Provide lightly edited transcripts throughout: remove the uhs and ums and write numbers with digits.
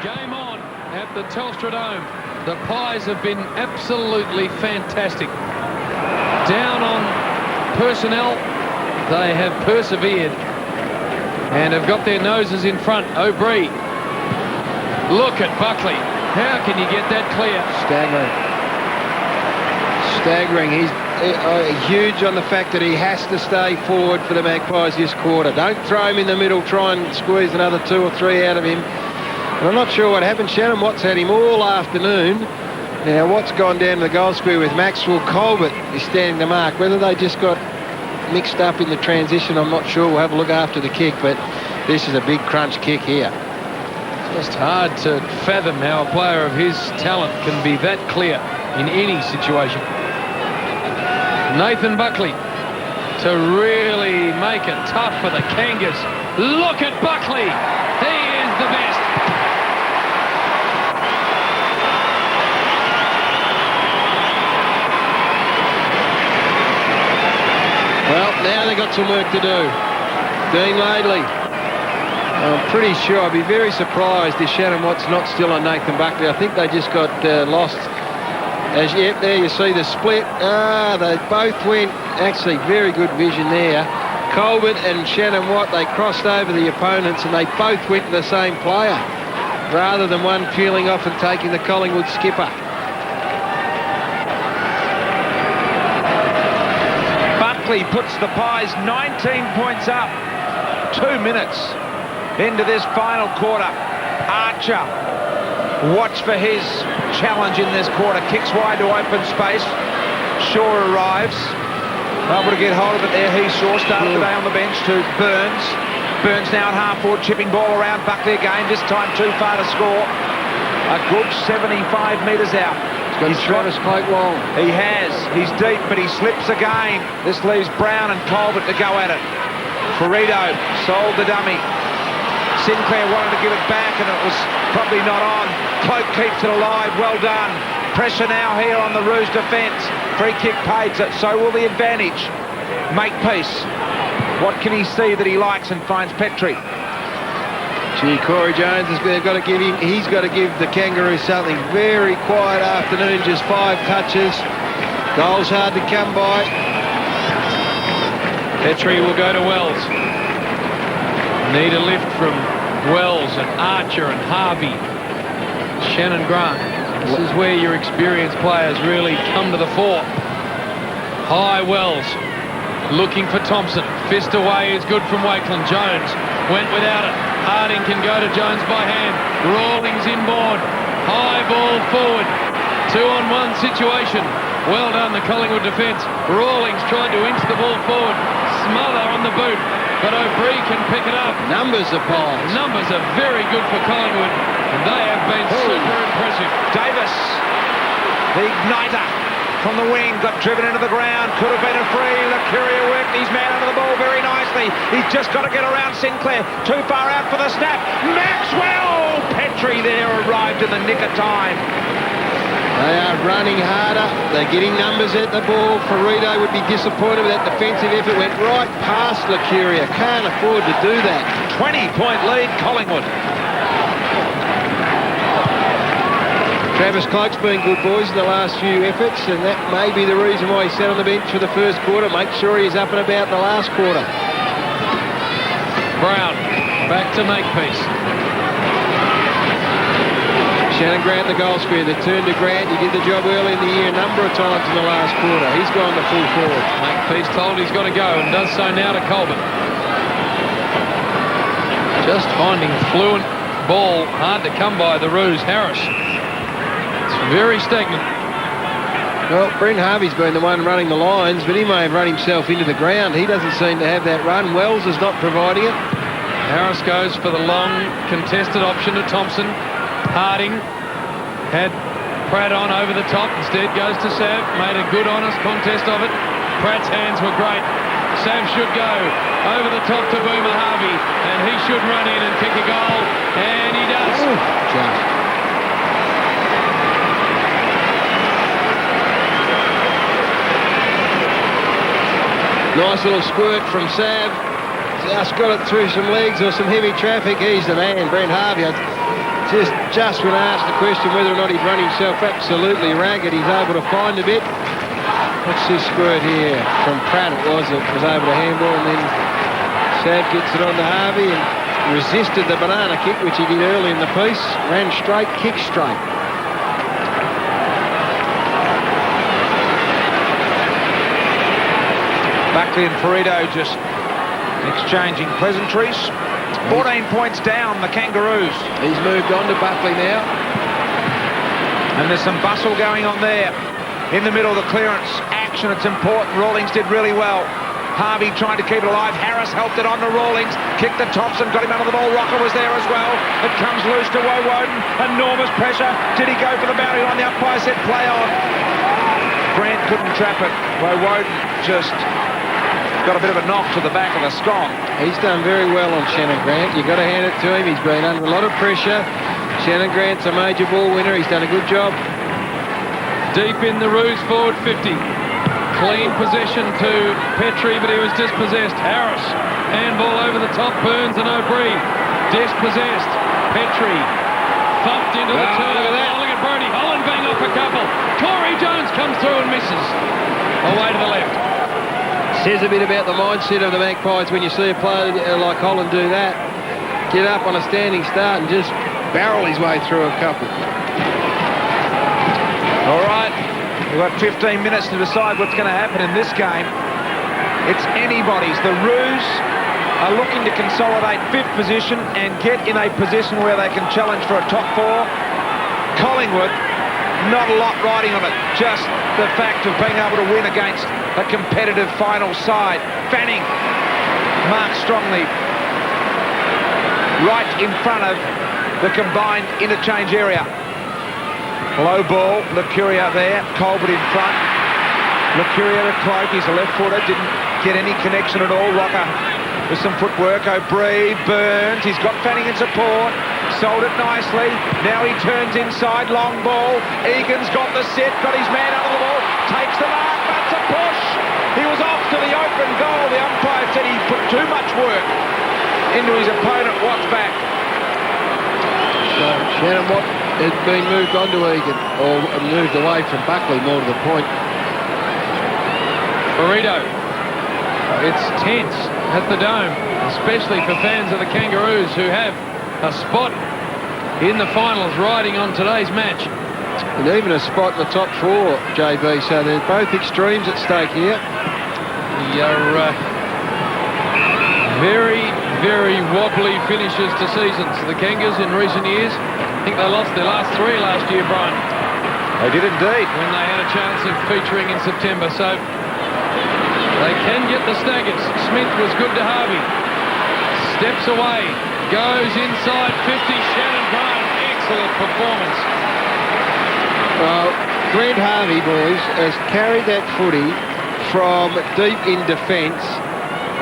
Game on at the Telstra Dome. The Pies have been absolutely fantastic. Down on personnel, they have persevered and have got their noses in front. O'Brien. Look at Buckley. How can you get that clear? Staggering. He's huge on the fact that he has to stay forward for the Magpies this quarter. Don't throw him in the middle. Try and squeeze another 2 or 3 out of him. And I'm not sure what happened. Shannon Watts had him all afternoon. Now Watts gone down to the goal square with Maxwell. Colbert is standing to mark. Whether they just got mixed up in the transition, I'm not sure. We'll have a look after the kick, but this is a big crunch kick here. Just hard to fathom how a player of his talent can be that clear in any situation. Nathan Buckley to really make it tough for the Kangas. Look at Buckley. He is the best. Well, now they've got some work to do. Dean Laidley. I'm pretty sure, I'd be very surprised if Shannon Watts not still on Nathan Buckley. I think they just got lost. Yep, there you see the split. They both went, actually very good vision there. Colbert and Shannon Watt, they crossed over the opponents and they both went to the same player rather than one peeling off and taking the Collingwood skipper. Buckley puts the Pies 19 points up. 2 minutes into this final quarter. Archer, watch for his challenge in this quarter. Kicks wide to open space. Shaw arrives. Able to get hold of it there. Shaw started today on the bench to Burns. Burns now at half forward, chipping ball around Buckley again. This time too far to score. A good 75 metres out. He's got Travis Cloak long. He has. He's deep, but he slips again. This leaves Brown and Colbert to go at it. Ferrito sold the dummy. Sinclair wanted to give it back and it was probably not on. Cloak keeps it alive. Well done. Pressure now here on the Roos defence. Free kick paid, so will the advantage. Makepeace. What can he see that he likes and finds Petrie? Gee, Corey Jones has got to give him. He's got to give the Kangaroos something. Very quiet afternoon, just 5 touches. Goals hard to come by. Petrie will go to Wells. Need a lift from Wells and Archer and Harvey. Shannon Grant. This is where your experienced players really come to the fore. High Wells. Looking for Thompson. Fist away is good from Wakeland. Jones went without it. Harding can go to Jones by hand. Rawlings inboard. High ball forward. 2-on-1 situation. Well done, the Collingwood defence. Rawlings tried to inch the ball forward. Smother on the boot. But O'Brien can pick it up. Numbers are Pies. Numbers are very good for Collingwood. And they have been super impressive. Davis, the igniter from the wing, got driven into the ground. Could have been a free. Lucuria worked his man under the ball very nicely. He's just got to get around Sinclair. Too far out for the snap. Maxwell! Petrie there arrived in the nick of time. They are running harder. They're getting numbers at the ball. Ferrito would be disappointed with that defensive effort. Went right past Lucuria. Can't afford to do that. 20-point lead, Collingwood. Travis Cloak's been good, boys, in the last few efforts, and that may be the reason why he sat on the bench for the first quarter. Make sure he's up and about in the last quarter. Brown, back to Makepeace. Shannon Grant, the goal square. The turn to Grant. He did the job early in the year a number of times in the last quarter. He's gone to full forward. Makepeace told he's got to go and does so now to Colbert. Just finding fluent ball. Hard to come by the Roos. Harris. It's very stagnant. Well, Brent Harvey's been the one running the lines, but he may have run himself into the ground. He doesn't seem to have that run. Wells is not providing it. Harris goes for the long contested option to Thompson. Harding had Pratt on over the top. Instead goes to Sav. Made a good, honest contest of it. Pratt's hands were great. Sav should go over the top to Boomer Harvey, and he should run in and kick a goal, and he does. Just. Nice little squirt from Sav. Just got it through some legs or some heavy traffic. He's the man, Brent Harvey. Just when I asked the question whether or not he'd run himself absolutely ragged, he's able to find a bit. What's this squirt here? From Pratt it was able to handball, and then Sav gets it on to Harvey and resisted the banana kick, which he did early in the piece. Ran straight, kicked straight. Buckley and Ferrito just exchanging pleasantries. 14 points down, the Kangaroos. He's moved on to Buckley now. And there's some bustle going on there. In the middle, the clearance action, it's important. Rawlings did really well. Harvey trying to keep it alive. Harris helped it on to Rawlings. Kicked the tops and got him under the ball. Rocker was there as well. It comes loose to Woden. Enormous pressure. Did he go for the boundary line? The umpire said play on. Grant couldn't trap it. Woden just got a bit of a knock to the back of the scone. He's done very well on Shannon Grant. You've got to hand it to him. He's been under a lot of pressure. Shannon Grant's a major ball winner. He's done a good job. Deep in the Roos forward 50. Clean possession to Petrie, but he was dispossessed. Harris, handball over the top, Burns and O'Brien. Dispossessed. Petrie, thumped into the turn. Look at Brody. Holland bang off a couple. Corey Jones comes through and misses. Away to the left. Says a bit about the mindset of the Magpies when you see a player like Holland do that. Get up on a standing start and just barrel his way through a couple. All right, we've got 15 minutes to decide what's going to happen in this game. It's anybody's. The Roos are looking to consolidate fifth position and get in a position where they can challenge for a top four. Collingwood, not a lot riding on it. Just the fact of being able to win against a competitive final side. Fanning marked strongly right in front of the combined interchange area. Low ball, Lucuria there, Colbert in front. Lucuria to Cloak, he's a left footer, didn't get any connection at all. Rocker with some footwork, O'Brien, Burns, he's got Fanning in support, sold it nicely. Now he turns inside, long ball. Egan's got the set, got his man under the ball, takes the mark, that's a push. He was off to the open goal. The umpire said he put too much work into his opponent. Watch back. So Shannon Watt has been moved on to Egan, or moved away from Buckley, more to the point. Burrito. It's tense at the Dome, especially for fans of the Kangaroos who have a spot in the finals riding on today's match. And even a spot in the top four, JB, so they're both extremes at stake here. You're very, very wobbly finishes to seasons. The Kangas in recent years, I think they lost their last three last year, Brian. They did indeed. When they had a chance of featuring in September, so they can get the staggers. Smith was good to Harvey. Steps away, goes inside 50, Shannon Grant. Excellent performance. Well, Grant Harvey, boys, has carried that footy from deep in defence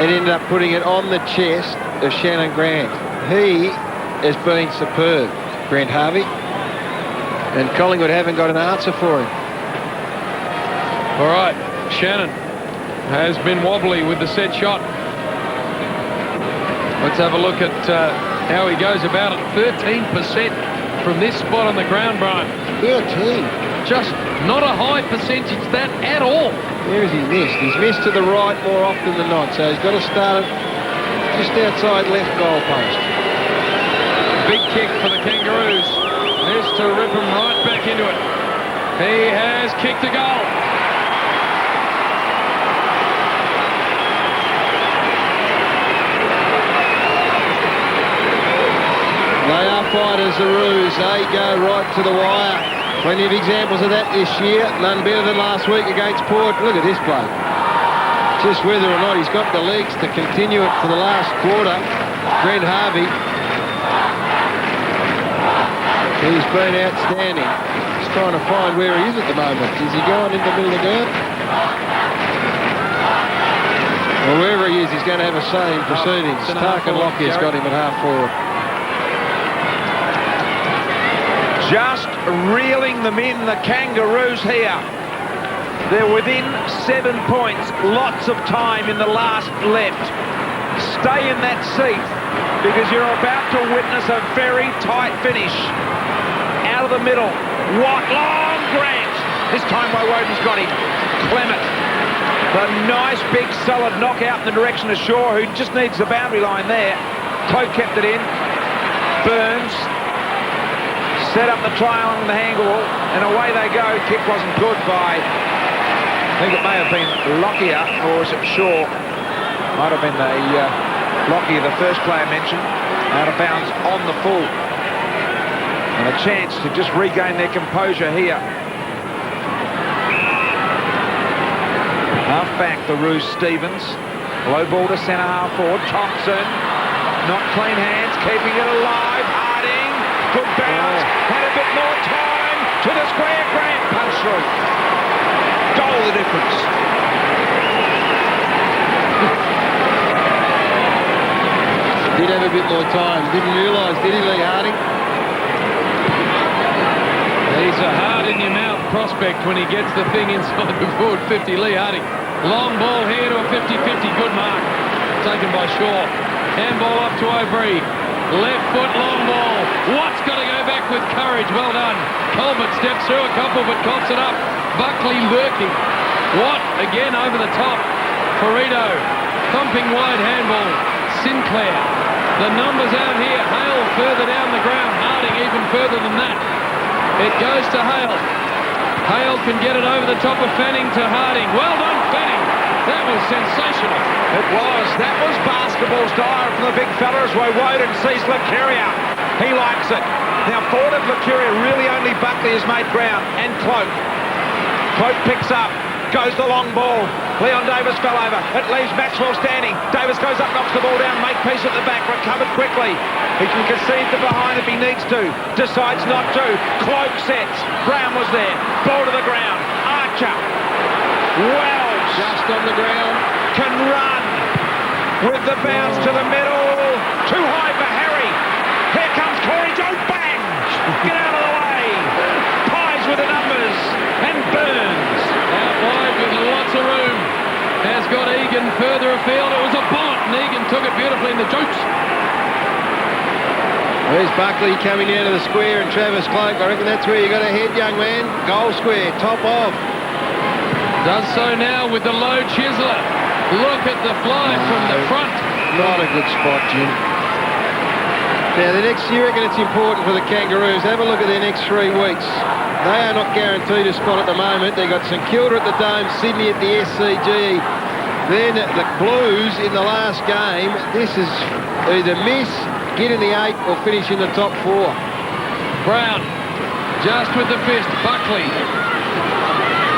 and ended up putting it on the chest of Shannon Grant. He has been superb, Grant Harvey, and Collingwood haven't got an answer for him. All right, Shannon has been wobbly with the set shot. Let's have a look at how he goes about it. 13% from this spot on the ground, Brian. 13. Just not a high percentage that at all. Where has he missed? He's missed to the right more often than not, so he's got to start it just outside left goal post. Big kick for the Kangaroos. This to rip him right back into it. He has kicked a goal. They are fighters, the Roos. They go right to the wire. Plenty of examples of that this year. None better than last week against Port. Look at this bloke. Just whether or not he's got the legs to continue it for the last quarter. Grant Harvey. He's been outstanding. Just trying to find where he is at the moment. Is he going in the middle of the ground? Well, wherever he is, he's going to have a say in proceedings. Tarkin Lockyer's got him at half forward. Just reeling them in, the Kangaroos here. They're within 7 points. Lots of time in the last left. stay in that seat because you're about to witness a very tight finish. Out of the middle. What long Grant. This time Woden's got him. Clement. The nice big solid knockout in the direction of Shaw, who just needs the boundary line there. Cloak kept it in. Burns set up the try along the handball, and away they go. Kick wasn't good by, I think it may have been Lockyer, or is it Shaw? Might have been the Lockyer, the first player mentioned, out of bounds on the full. And a chance to just regain their composure here. Half back, the Roos Stevens. Low ball to centre half forward. Thompson, not clean hands, keeping it alive. Harding, good bounce, had a bit more time to the square. Grant punch through. Goal the difference. Did have a bit more time. Didn't realise, did he, Lee Harding? He's a hard-in-your-mouth prospect when he gets the thing inside the forward 50. Lee Harding. Long ball here to a 50-50. Good mark. Taken by Shaw. Handball off to O'Brien. Left foot, long ball. Watt's got to go back with courage. Well done. Colbert steps through a couple but coughs it up. Buckley lurking. Watt again over the top. Ferrito. Thumping wide handball. Sinclair. The numbers out here. Hale further down the ground. Harding even further than that. It goes to Hale. Hale can get it over the top of Fanning to Harding. Well done, Fanning. That was sensational. It was. That was basketball style from the big fella as Woden sees Lacuria. He likes it. Now, forward of Lacuria, really only Buckley has made ground, and Cloak. Cloak picks up. Goes the long ball. Leon Davis fell over. It leaves Maxwell standing. Davis goes up, knocks the ball down, make peace at the back, recovered quickly. He can concede to behind if he needs to. Decides not to. Cloak sets. Brown was there. Ball to the ground. Archer. Wells. Just on the ground. Can run. With the bounce to the middle. Too high for Harry. Here comes Corey Joe. Bang! Get out of the way. Pies with the numbers. And Burns. Out wide with lots of room. Has got Egan further afield. It was a bullet and Egan took it beautifully in the jokes. There's Buckley coming down to the square and Travis Cloak. I reckon that's where you got to head, young man. Goal square, top off. Does so now with the low chiseler. Look at the fly from the front. Not a good spot, Jim. Now, the next, you reckon it's important for the Kangaroos. Have a look at their next 3 weeks. They are not guaranteed a spot at the moment. They've got St Kilda at the Dome, Sydney at the SCG. Then the Blues in the last game. This is either miss, get in the 8 or finish in the top 4. Brown, just with the fist. Buckley.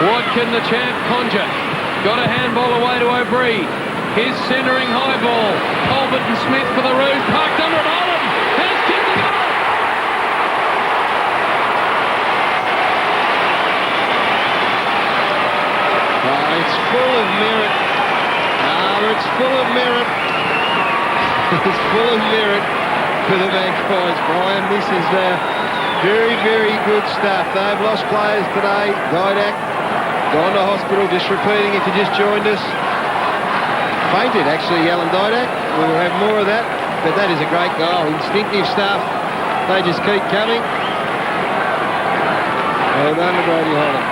Watkin, the champ, conjure. Got a handball away to O'Brien. His centering high ball. Colbert and Smith for the Roos. Parked under it. Holland has kicked it off. It's full of merit. It's full of merit. It's full of merit for the Magpies, Brian. This is very, very good stuff. They've lost players today. Didak, gone to hospital, just repeating if you just joined us. Fainted, actually, Alan Didak. We'll have more of that, but that is a great goal. Instinctive stuff. They just keep coming. Well done to Brody Holland.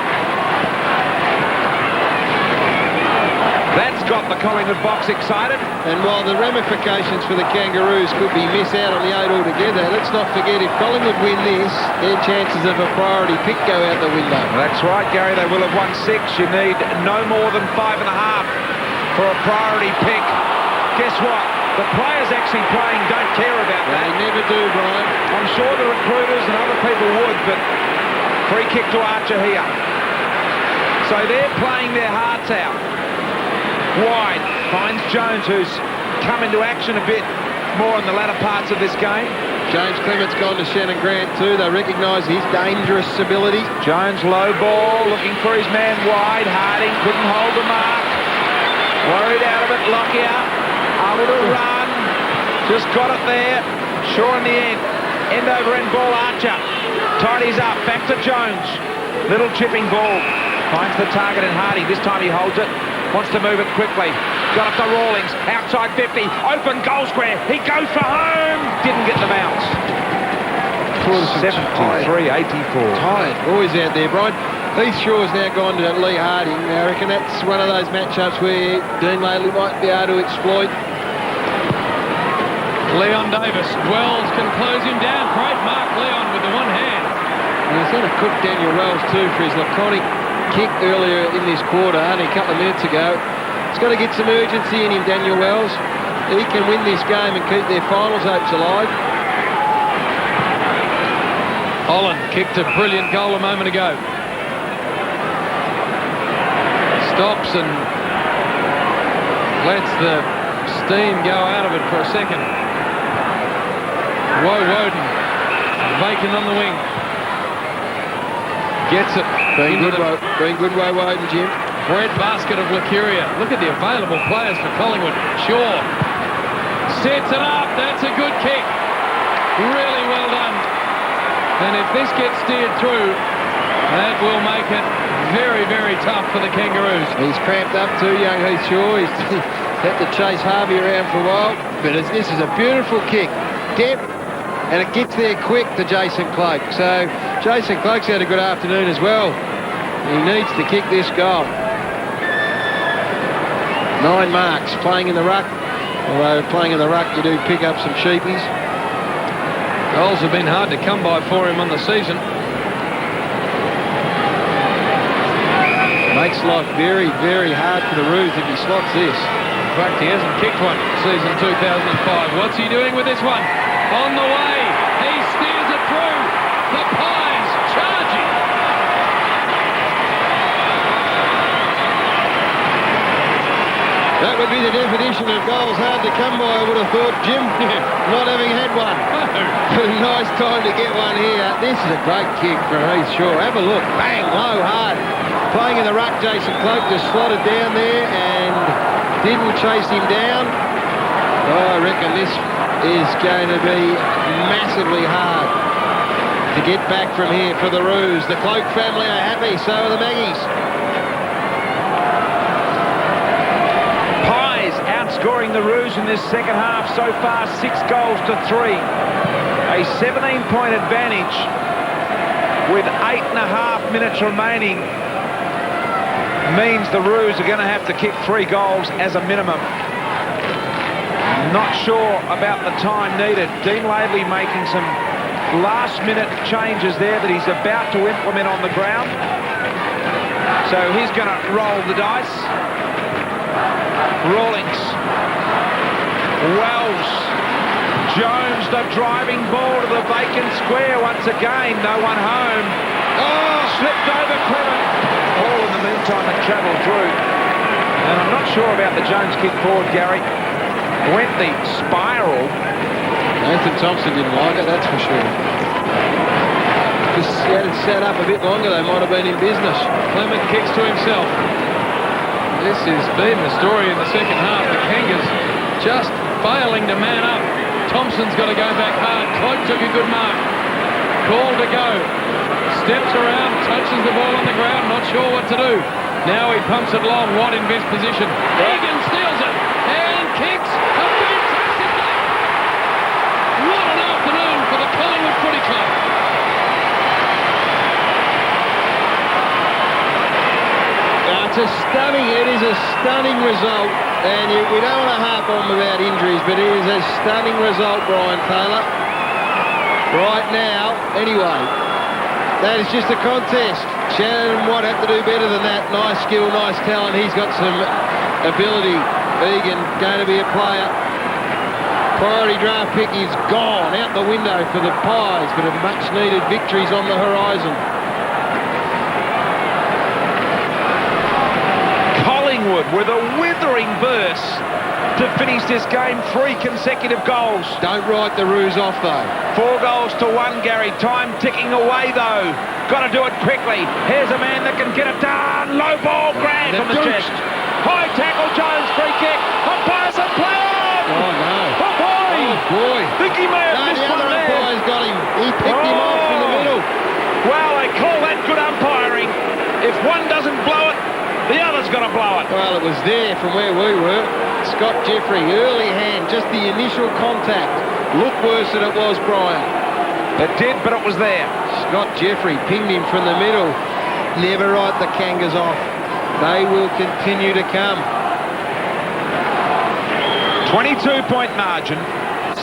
That's got the Collingwood box excited. And while the ramifications for the Kangaroos could be miss out on the 8 altogether, let's not forget if Collingwood win this, their chances of a priority pick go out the window. That's right, Gary. They will have won 6. You need no more than 5.5 for a priority pick. Guess what? The players actually playing don't care about that. They never do, Brian. I'm sure the recruiters and other people would, but free kick to Archer here. So they're playing their hearts out. Wide, finds Jones, who's come into action a bit more in the latter parts of this game. James Clement's gone to Shannon Grant too. They recognise his dangerous ability. Jones low ball, looking for his man wide. Harding couldn't hold the mark. Worried out of it, Lockyer. Able to run. Just got it there. Shaw in the end. End over end ball, Archer. Tidies up, back to Jones. Little chipping ball. Finds the target in Harding. This time he holds it. Wants to move it quickly. Got up to Rawlings, outside 50, open goal square. He goes for home. Didn't get the bounce. 73-84. Tired boys out there, Brian. Heath Shaw's now gone to Lee Harding. I reckon that's one of those matchups where Dean Laidley might be able to exploit. Leon Davis. Wells can close him down. Great mark, Leon, with the one hand. And he's going to cook Daniel Wells too for his laconic kick earlier in this quarter, only a couple of minutes ago. He's got to get some urgency in him, Daniel Wells. He can win this game and keep their finals hopes alive. Holland kicked a brilliant goal a moment ago. Stops and lets the steam go out of it for a second. Woden, vacant on the wing. Gets it. Been good way, Woden, Jim. Bread basket of Lacuria. Look at the available players for Collingwood. Shaw sets it up. That's a good kick. Really well done. And if this gets steered through, that will make it very, very tough for the Kangaroos. He's cramped up too, young Heath Shaw. He's had to chase Harvey around for a while. But this is a beautiful kick. Depth, and it gets there quick to Jason Cloak. So Jason Cloak's had a good afternoon as well. He needs to kick this goal. 9 marks, playing in the ruck. Although playing in the ruck, you do pick up some sheepies. Goals have been hard to come by for him on the season. Makes life very, very hard for the Roos if he slots this. In fact, he hasn't kicked one season 2005. What's he doing with this one? On the way. He steers it through. The Pies charging. That would be the definition of goals hard to come by, I would have thought, Jim, not having had one. But a nice time to get one here. This is a great kick from Heath Shaw. Have a look. Bang, low, hard. Playing in the ruck, Jason Cloak just slotted down there and didn't chase him down. Oh, I reckon this is going to be massively hard to get back from here for the Roos. The Cloak family are happy, so are the Maggies. Outscoring the Roos in this second half so far, 6 goals to 3. A 17-point advantage with 8.5 minutes remaining means the Roos are going to have to kick 3 goals as a minimum. Not sure about the time needed. Dean Laidley making some last-minute changes there that he's about to implement on the ground. So he's going to roll the dice. Rawlings, Wells, Jones, the driving ball to the vacant square once again, no one home. Oh, slipped over Clement. All in the meantime it travelled through. And I'm not sure about the Jones kick forward, Gary. Went the spiral. Nathan Thompson didn't like it, that's for sure. Just had it sat up a bit longer, they might have been in business. Clement kicks to himself. This has been the story in the second half. The Kangas just failing to man up. Thompson's got to go back hard. Cloak took a good mark. Call to go. Steps around, touches the ball on the ground, not sure what to do. Now he pumps it long. Watt in best position. Egan steals it and kicks a fantastic kick. What an afternoon for the Collingwood Footy Club. It is a stunning result, and we don't want to harp on about injuries, but it is a stunning result, Brian Taylor. Right now, anyway, that is just a contest. Shannon and Watt have to do better than that. Nice skill, nice talent. He's got some ability. Egan going to be a player. Priority draft pick is gone, out the window for the Pies, but a much-needed victory's on the horizon. With a withering burst to finish this game, 3 consecutive goals. Don't write the Roos off though. 4 goals to 1, Gary. Time ticking away though. Got to do it quickly. Here's a man that can get it done. Low ball, Grant on the chest. High tackle, Jones, free kick. Umpire, some play on. Oh no. Oh boy. Oh boy. Think he may have missed the other one there. umpire's got him. He picked him off in the middle. Well, they call that good umpiring. If one doesn't blow it, The other's going to blow it. Well, it was there from where we were. Scott Jeffrey, early hand, just the initial contact. Looked worse than it was, Brian. It did, but it was there. Scott Jeffrey pinged him from the middle. Never write the Kangas off. They will continue to come. 22-point margin.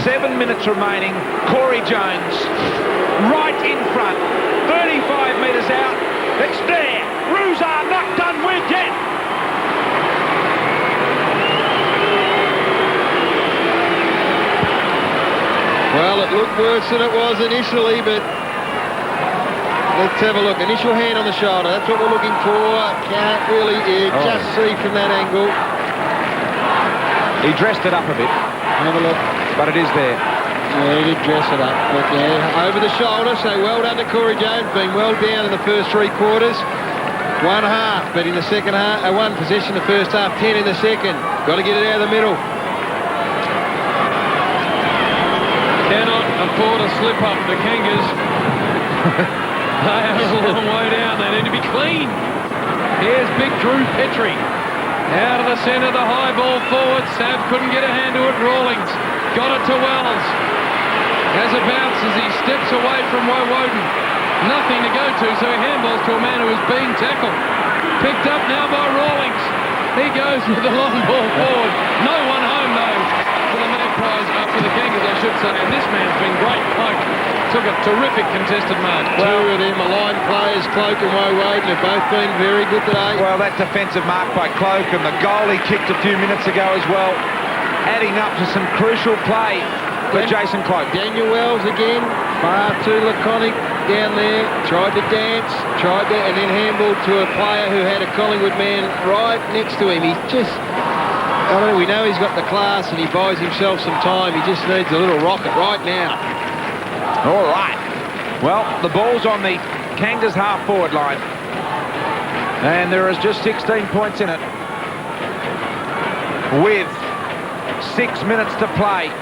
7 minutes remaining. Corey Jones right in front. 35 metres out. It's there. Roos are not done with yet. Well, it looked worse than it was initially, but let's have a look. Initial hand on the shoulder. That's what we're looking for. Can't really just see from that angle. He dressed it up a bit. Have a look. But it is there. Yeah, he did dress it up. But yeah, over the shoulder, so well done to Corey Jones. Been well down in the first 3 quarters. 1 half, but in the second half, 1 possession the first half, 10 in the second. Got to get it out of the middle. Cannot afford a slip-up, the Kangas. They are a long way down. They need to be clean. Here's big Drew Petrie. Out of the centre, the high ball forward. Sav couldn't get a hand to it. Rawlings got it to Wells. Has a bounce as he steps away from Woden. Nothing to go to, so he handballs to a man who was being tackled. Picked up now by Rawlings. He goes with the long ball forward. No one home, though, for the Magpies, for the Kangas, I should say. And this man's been great. Cloak took a terrific contested mark. Two of them aligned players, Cloak and Woden, have both been very good today. Well, that defensive mark by Cloak and the goal he kicked a few minutes ago as well, adding up to some crucial play for Jason Cloak. Daniel Wells again, far too laconic down there, tried to dance, and then handballed to a player who had a Collingwood man right next to him. He's just, I don't know, we know he's got the class and he buys himself some time. He just needs a little rocket right now. All right. Well, the ball's on the Kangas half-forward line. And there is just 16 points in it. With 6 minutes to play.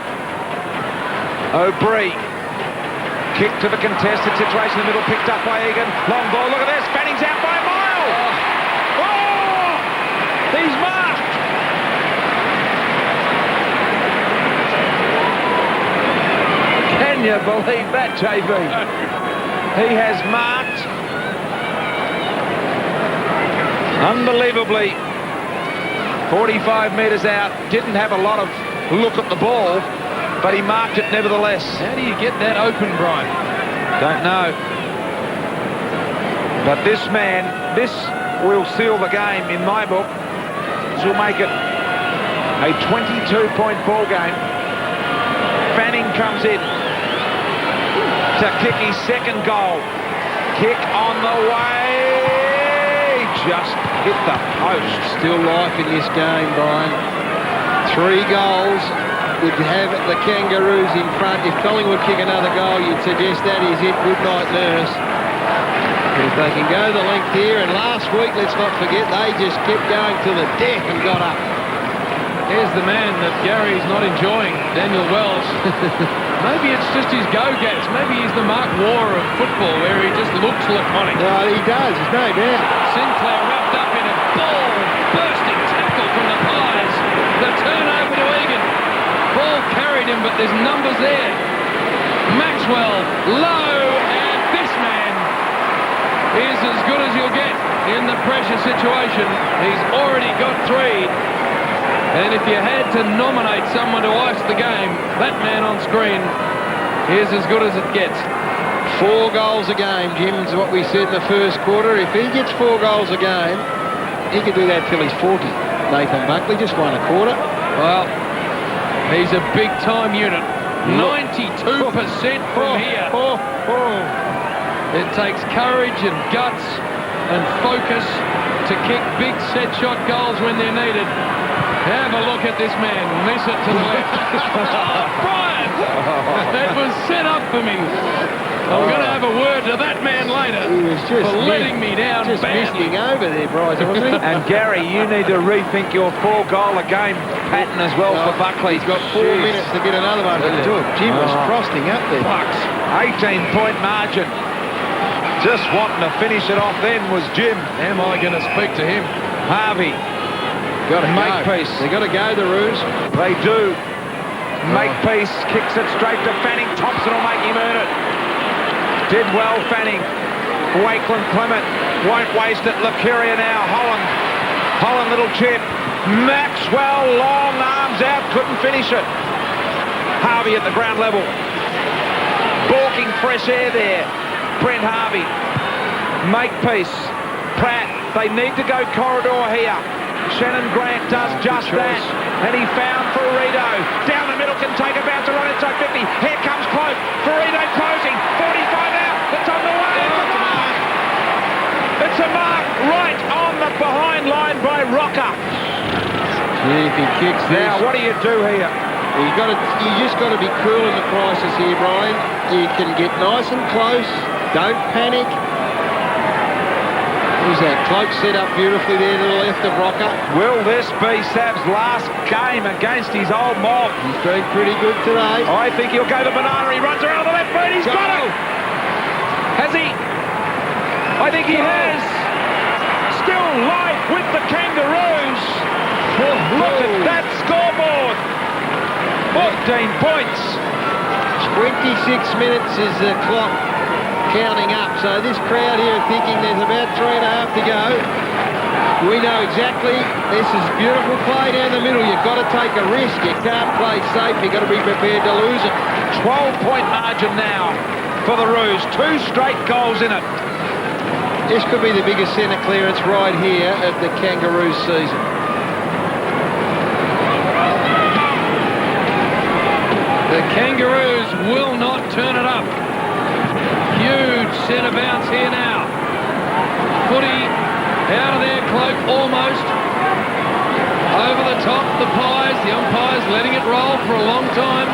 O'Brien. Kick to the contested situation in the middle, picked up by Egan. Long ball, look at this. Fanning's out by a mile. Oh! He's marked. Can you believe that, JB? He has marked. Unbelievably. 45 metres out. Didn't have a lot of look at the ball, but he marked it nevertheless. How do you get that open, Brian? Don't know. But this man, this will seal the game in my book. This will make it a 22-point ball game. Fanning comes in to kick his second goal. Kick on the way. Just hit the post. Still life in this game, Brian. 3 goals would have the Kangaroos in front. If Collingwood kick another goal, you'd suggest that is it. Good night, nurse. But if they can go the length here, and last week, let's not forget, they just kept going to the death and got up. Here's the man that Gary's not enjoying, Daniel Wells. Maybe it's just his go-gats. Maybe he's the Mark Waugh of football, where he just looks laconic. No, he does. There's no doubt. Sinclair wrapped up in a ball-bursting tackle from the Pies. The turnover to Egan. Ball carried him, but there's numbers there. Maxwell, low, and this man is as good as you'll get in the pressure situation. He's already got 3. And if you had to nominate someone to ice the game, that man on screen is as good as it gets. 4 goals a game, Jim, is what we said in the first quarter. If he gets 4 goals a game, he could do that till he's 40. Nathan Buckley just won a quarter. Well, he's a big-time unit. 92% from here. It takes courage and guts and focus to kick big set-shot goals when they're needed. Have a look at this man. Miss it to the left. Brian! That was set up for me. I'm going to have a word to that man later. He was just for letting me down just badly. missing over there, Bryce, wasn't he? And Gary, you need to rethink your 4-goal-a-game pattern as well for Buckley. He's got 4 minutes to get another one to do it. Jim was frosting up there. Bucks, 18-point margin. Just wanting to finish it off then was Jim. Am I going to speak to him? Harvey. Got to Makepeace. They got to go, the Roos. They do. Makepeace kicks it straight to Fanning. Thompson will make him earn it. Did well, Fanning. Wakeland Clement won't waste it. Lacuria now. Holland little chip. Maxwell, long arms out, couldn't finish it. Harvey at the ground level. Balking fresh air there. Brent Harvey. Makepeace. Pratt. They need to go corridor here. Shannon Grant does just that. And he found Ferrito. Down the middle, can take a bouncer on inside 50. Here comes Cloak. Ferrito closing. 45 out. It's on the way. It's a mark. It's a mark right on the behind line by Rocker. Yeah, if he kicks this. Now, what do you do here? You just got to be cool in the crisis here, Brian. You can get nice and close. Don't panic. Who's that? Cloak set up beautifully there to the left of Rocker. Will this be Sav's last game against his old mob? He's been pretty good today. I think he'll go to Banana. He runs around on the left boot. He's got it. Has he? I think he has. Still live with the Kangaroos. Look at that scoreboard. 14 points. 26 minutes is the clock counting up. So this crowd here are thinking there's about 3.5 to go. We know exactly this is beautiful play down the middle. You've got to take a risk. You can't play safe. You've got to be prepared to lose it. 12-point margin now for the Roos. 2 straight goals in it. This could be the biggest centre clearance right here of the Kangaroos season. The Kangaroos will not turn it up. Huge centre bounce here now. Footy out of there, Cloak almost. Over the top, the Pies. The umpire's letting it roll for a long time.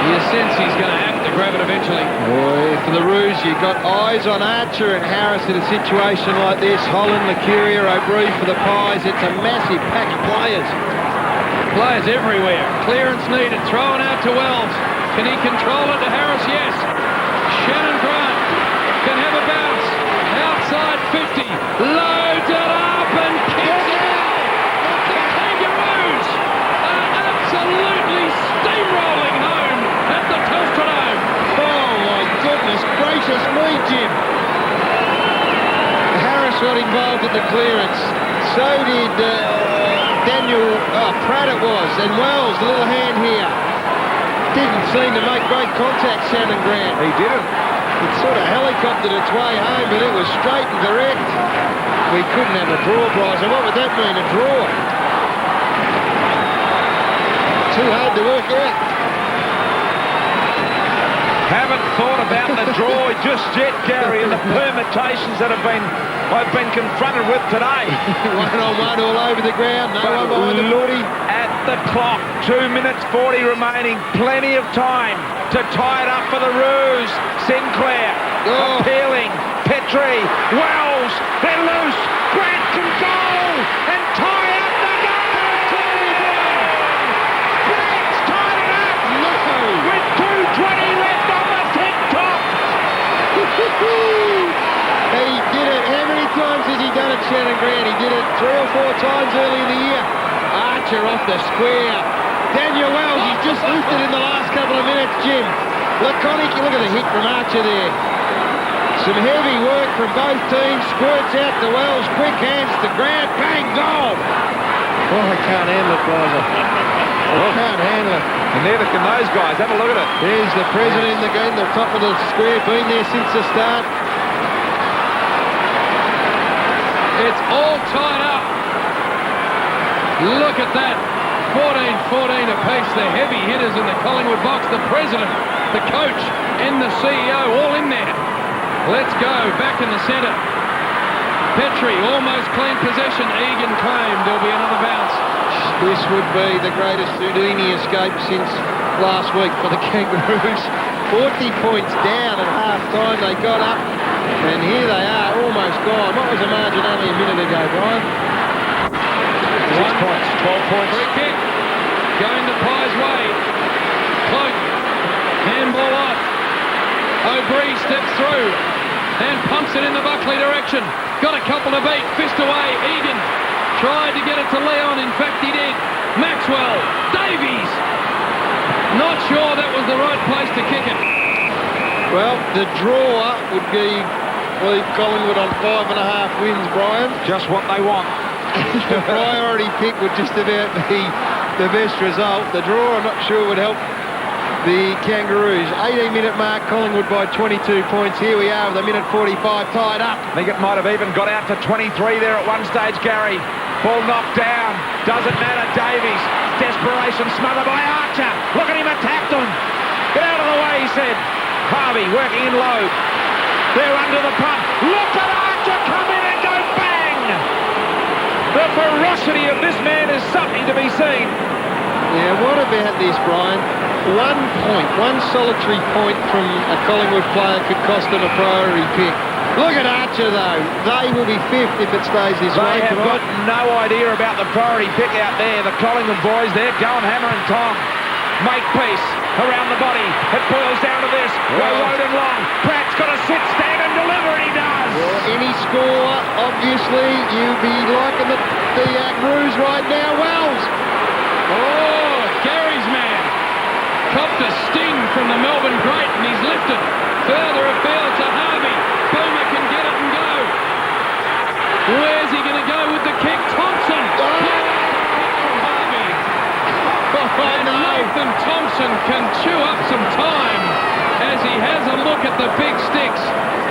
You sense he's going to have to grab it eventually. Boy, for the Roos, you've got eyes on Archer and Harris in a situation like this. Holland, Lacuria, O'Brien for the Pies. It's a massive pack of players. Players everywhere. Clearance needed. Thrown out to Wells. Can he control it to Harris? Yes. Shannon Grant can have a bounce. Outside 50. Loads it up and kicks it out. The Kangaroos are absolutely steamrolling home at the Telstra Dome. Oh, my goodness gracious me, Jim. Harris got involved in the clearance. So did Daniel Pratt it was. And Wells, a little hand here. Didn't seem to make great contact, Shannon Grant. He didn't. It sort of helicoptered its way home, but it was straight and direct. We couldn't have a draw, Bryce. And what would that mean, a draw? Too hard to work out. Haven't thought about the draw just yet, Gary, and the permutations that I've been confronted with today. 1-on-1 all over the ground, no one behind the footy. At the clock, 2 minutes 40 remaining, plenty of time to tie it up for the Roos. Sinclair, appealing, Petrie, Wells, they're loose, Grant can goal, and tie up the goal! Grant's tied it up! No! With 2:20 left on the tip top! He did it. How many times has he done it, Shannon Grant? He did it 3 or 4 times early in the year. Archer off the square. Daniel Wells, he's just lifted in the last couple of minutes, Jim. Laconic, look at the hit from Archer there. Some heavy work from both teams. Squirts out to Wells, quick hands to Grant, bang, goal. Oh, I can't handle it, guys. I can't handle it. And neither can those guys. Have a look at it. There's the president in the game, the top of the square, been there since the start. It's all tied up. Look at that. 14-14 apiece. The heavy hitters in the Collingwood box. The president, the coach, and the CEO all in there. Let's go. Back in the centre. Petrie almost clean possession. Egan claimed. There'll be another bounce. This would be the greatest Houdini escape since last week for the Kangaroos. 40 points down at half-time. They got up, and here they are, almost gone. What was the margin only a minute ago, Brian? 6 points, 12 points. Free kick. Going the Pies' way. Cloak. Handball off. O'Brien steps through and pumps it in the Buckley direction. got a couple to beat, fist away, Egan tried to get it to Leon, in fact he did. Maxwell, Davies, not sure that was the right place to kick it. Well, the draw would leave Collingwood on 5.5 wins, Brian. Just what they want. The priority pick would just about be the best result. The draw, I'm not sure, would help the Kangaroos. 18-minute mark, Collingwood by 22 points. Here we are with a minute 45 tied up. I think it might have even got out to 23 there at one stage, Gary. Ball knocked down. Doesn't matter, Davies. Desperation smothered by Archer. Look at him attack them. Get out of the way, he said. Harvey working in low. They're under the pump. Look at Archer come in and go bang! The ferocity of this man is something to be seen. Yeah, what about this, Brian? 1 point, one solitary point from a Collingwood player could cost them a priority pick. Look at Archer, though. They will be fifth if it stays this way. They have got no idea about the priority pick out there. The Collingwood boys, they're going hammer and tong. Make peace around the body. It boils down to this. Go road and long. Pratt's got to sit, stand and deliver, and he does. Well, any score, obviously, you'd be liking the Kangaroos right now. Wells. Oh, Gary's man copped a sting from the Melbourne great, and he's lifted further afield to Harvey. Boomer can get it and go. Where's he going to go with the kick? Thompson. And Nathan Thompson can chew up some time as he has a look at the big sticks.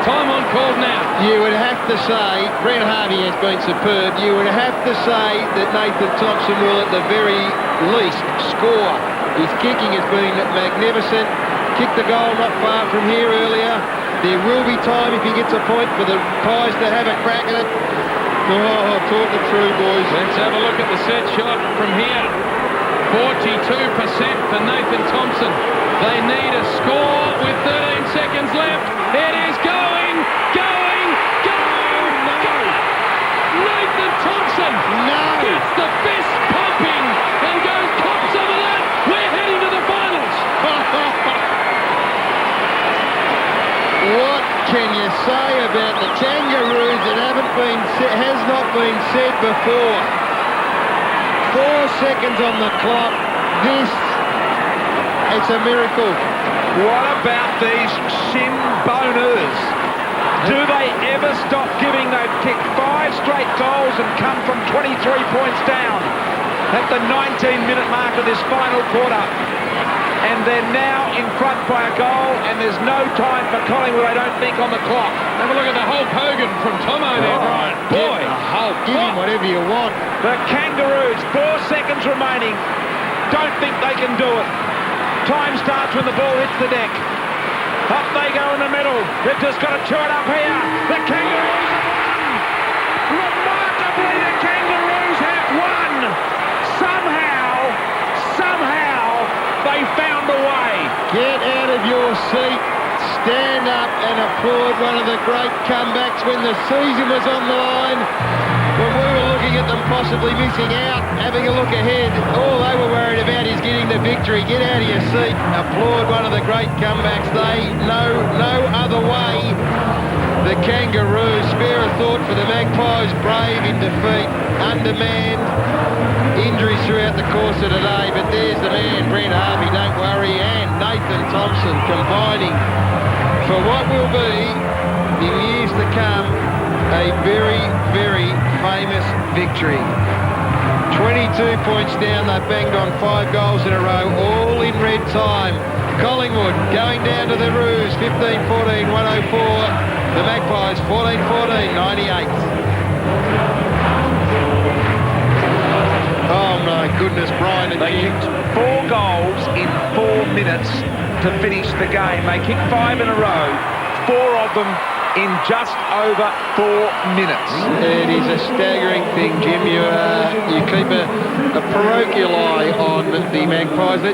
Time on call now. You would have to say, Brent Harvey has been superb. You would have to say that Nathan Thompson will at the very least score. His kicking has been magnificent. Kicked the goal not far from here earlier. There will be time if he gets a point for the Pies to have a crack at it. Oh, talk it through, boys. Let's have a look at the set shot from here. 42% for Nathan Thompson. They need a score with 13 seconds left. It is going! Nathan Thompson gets the fist pumping and goes, cop some of that. We're heading to the finals. What can you say about the Kangaroos that has not been said before? 4 seconds on the clock. It's a miracle. What about these shin boners? Do they ever stop giving? They've kicked 5 straight goals and come from 23 points down at the 19-minute mark of this final quarter. And they're now in front by a goal, and there's no time for Collingwood, I don't think, on the clock. Have a look at the Hulk Hogan from Tomo there, Brian. Boy, give him whatever you want. The Kangaroos, 4 seconds remaining. Don't think they can do it. Time starts when the ball hits the deck. Up they go in the middle. They've just got to chew it up here. The Kangaroos have won. Remarkably, the Kangaroos have won. Somehow, they found a way. Get out of your seat, stand up and applaud one of the great comebacks when the season was on the line, when we were looking at them possibly missing out, having a look ahead. All they were worried about is getting the victory. Get out of your seat, applaud one of the great comebacks. They know no other way. The Kangaroos, spare a thought for the Magpies, brave in defeat, undermanned, injuries throughout the course of today, but there's the man, Brent Harvey, don't worry, and Nathan Thompson combining for what will be, in years to come, a very, very famous victory. 22 points down, they banged on 5 goals in a row, all in red time. Collingwood going down to the Roos, 15-14, 104. The Magpies, 14-14, 98. Oh my goodness, Brian. They kicked 4 goals in 4 minutes to finish the game. They kicked 5 in a row, 4 of them in just over 4 minutes. It is a staggering thing, Jim. You keep a parochial eye on the Magpies. The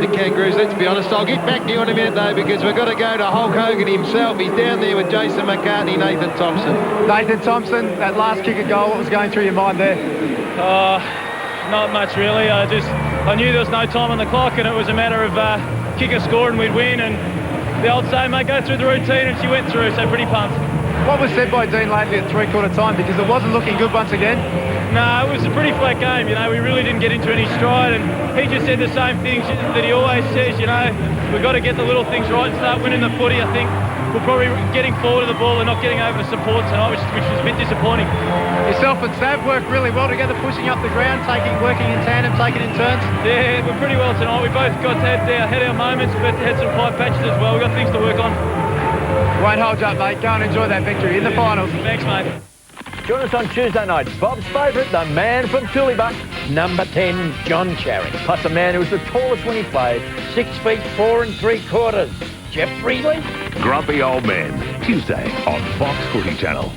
Kangaroos. Let's be honest. I'll get back to you in a minute though, because we've got to go to Hulk Hogan himself. He's down there with Jason McCartney, Nathan Thompson. Nathan Thompson, that last kick of goal, what was going through your mind there? Not much really. I knew there was no time on the clock, and it was a matter of kick a score and we'd win. And the old saying, mate, go through the routine, and she went through, so pretty pumped. What was said by Dean lately at three-quarter time? Because it wasn't looking good once again. No, it was a pretty flat game. You know, we really didn't get into any stride, and he just said the same things that he always says. You know, we've got to get the little things right and start winning the footy. I think we're probably getting forward of the ball and not getting over the support tonight, which was a bit disappointing. Yourself and Sav worked really well together, pushing up the ground, working in tandem, taking in turns. Yeah, we're pretty well tonight. We both had our moments, but had some tight patches as well. We've got things to work on. Won't hold you up, mate. Go and enjoy that victory in the finals. Thanks, mate. Join us on Tuesday night. Bob's favourite, the man from Tulibuck, number 10, John Cherry. Plus a man who was the tallest when he played, 6 feet 4 3/4, Jeff Freely. Grumpy Old Man, Tuesday on Fox Footy Channel.